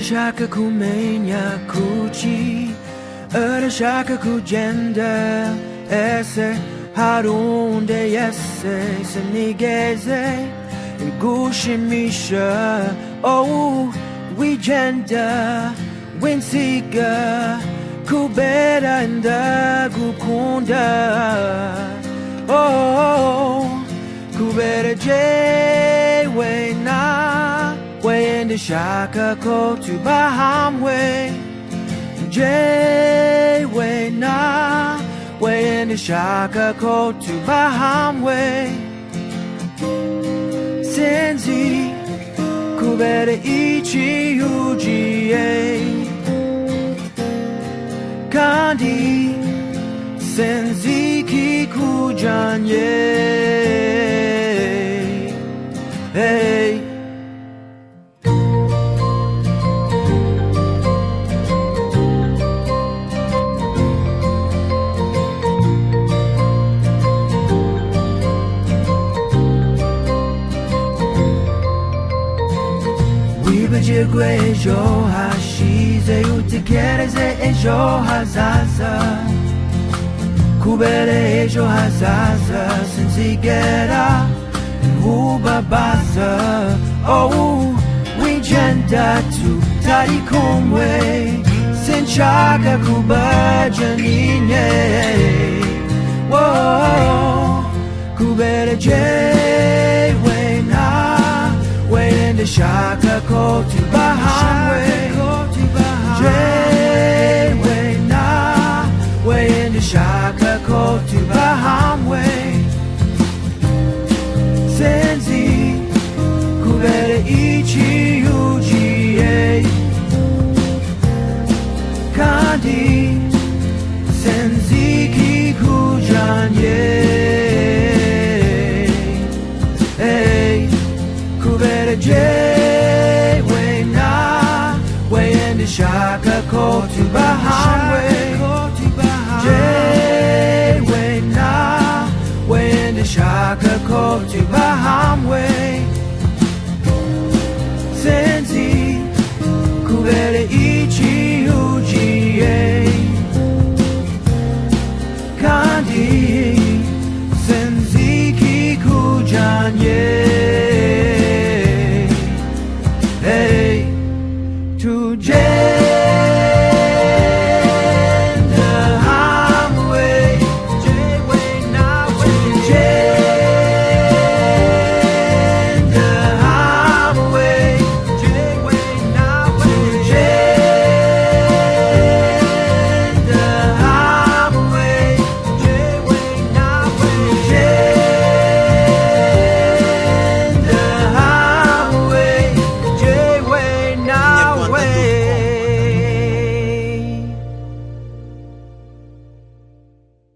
shaka kumenya kuchi shaka kugenda ese harunde yese senigeze ngushimisha oh wigenda winsiga kubera ndagukunda oh kubera jewe na wende shaka ko tuba hamwe jewe na wende shaka ko tuba hamwe senzi kubera ichiyujiye kandi senzi kikujanye hey wibagirwe ejo hashize utekereze ejo hazaza kubera ejo hazaza sinzigera nkubabaza oh wigenda tutari kumwe sinshaka kubaja nyine oh kubera jewe na wende shaka ko tuba hamwe jewe na wende shaka ko tuba hamwe senzi kubera ichiyujiye kandi senzi kikujanye hey kubera jewe na wende shaka ko tuba hamwe jewe na wende shaka ko tuba hamwe